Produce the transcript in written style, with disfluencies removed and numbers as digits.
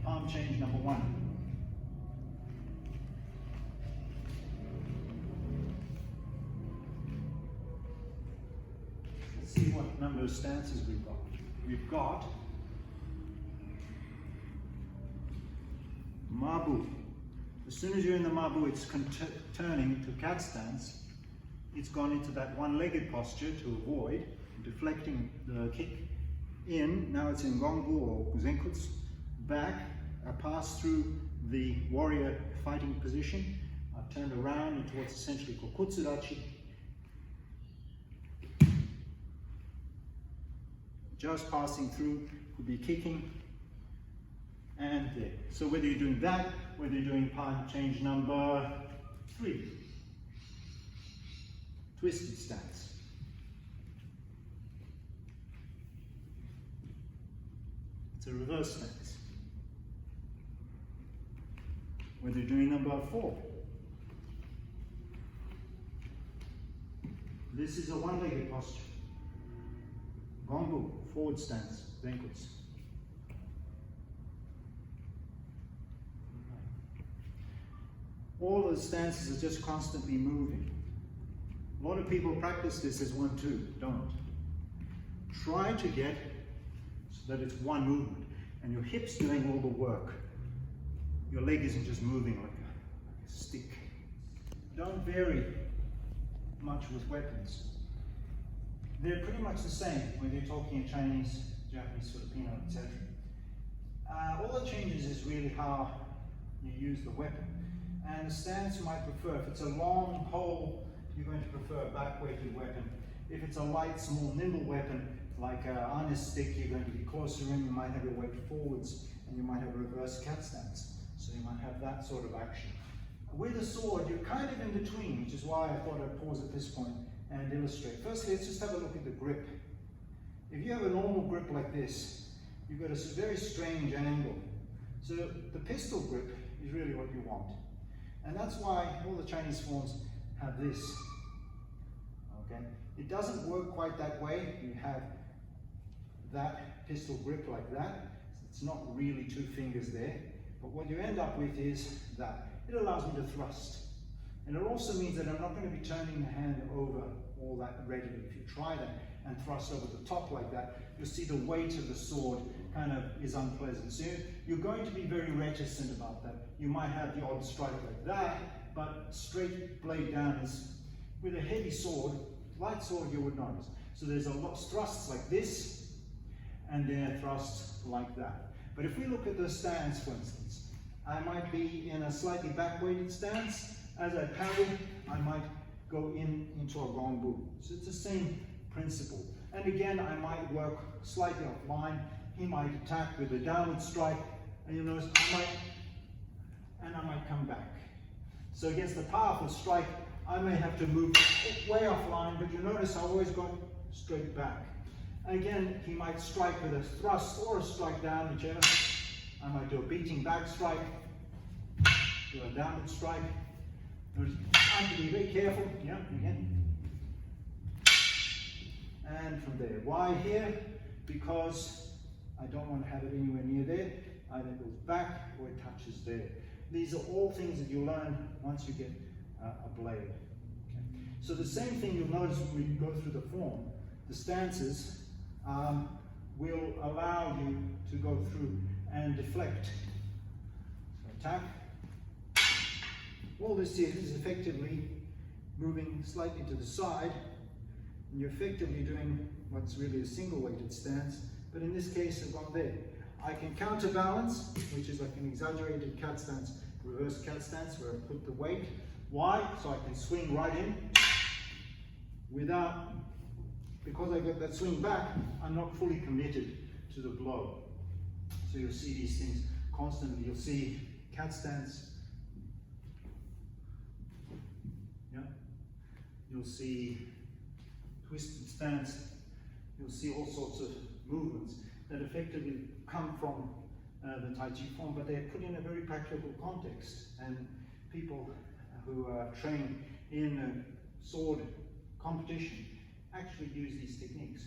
palm change number 1. Let's see what number of stances we've got. We've got mabu. As soon as you're in the mabu, it's turning to cat stance. It's gone into that one-legged posture to avoid deflecting the kick in. Now it's in gongbu or zenkutsu. Back, I pass through the warrior fighting position. I've turned around into what's essentially called kutsurachi. Just passing through, could be kicking, and there. So whether you're doing that, whether you're doing palm change number 3, twisted stance. It's a reverse stance. Whether you're doing number 4. This is a one-legged posture. Gongbu, forward stance, zenkutsu. All the stances are just constantly moving. A lot of people practice this as 1-2, don't. Try to get so that it's one movement and your hips doing all the work. Your leg isn't just moving like a stick. Don't vary much with weapons. They're pretty much the same whether you're talking in Chinese, Japanese, Filipino, etc. All that changes is really how you use the weapon. And the stance you might prefer. If it's a long pole, you're going to prefer a back-weighted weapon. If it's a light, small, nimble weapon, like an harness stick, you're going to be closer in, you might have your weight forwards, and you might have a reverse cat stance. So you might have that sort of action. With a sword, you're kind of in between, which is why I thought I'd pause at this point and illustrate. Firstly, let's just have a look at the grip. If you have a normal grip like this, you've got a very strange angle. So the pistol grip is really what you want. And that's why all the Chinese forms have this. Okay? It doesn't work quite that way. You have that pistol grip like that. It's not really 2 fingers there. But what you end up with is that. It allows me to thrust. And it also means that I'm not going to be turning the hand over all that readily. If you try that and thrust over the top like that, you'll see the weight of the sword kind of is unpleasant. So you're going to be very reticent about that. You might have the odd strike like that, but straight blade down is, with a heavy sword, light sword you would notice. So there's a lot of thrusts like this, and then thrusts like that. But if we look at the stance, for instance, I might be in a slightly back-weighted stance. As I parry, I might go into a gongbu. So it's the same principle. And again, I might work slightly offline. He might attack with a downward strike, and you'll notice I might come back. So against a powerful strike, I may have to move way offline, but you notice I always go straight back. Again, he might strike with a thrust or a strike down, whichever. I might do a beating back strike, do a downward strike. I have to be very careful. Yeah, again. And from there. Why here? Because I don't want to have it anywhere near there. Either it goes back or it touches there. These are all things that you learn once you get a blade. Okay. So the same thing you'll notice when you go through the form. The stances will allow you to go through and deflect. So attack. All this is effectively moving slightly to the side, and you're effectively doing what's really a single weighted stance, but in this case I've gone there. I can counterbalance, which is like an exaggerated cat stance, reverse cat stance, where I put the weight. Why? So I can swing right in without, because I get that swing back, I'm not fully committed to the blow. So you'll see these things constantly. You'll see cat stance. Yeah. You'll see twisted stance. You'll see all sorts of movements that effectively come from the Tai Chi form, but they're put in a very practical context. And people who are trained in sword competition actually use these techniques.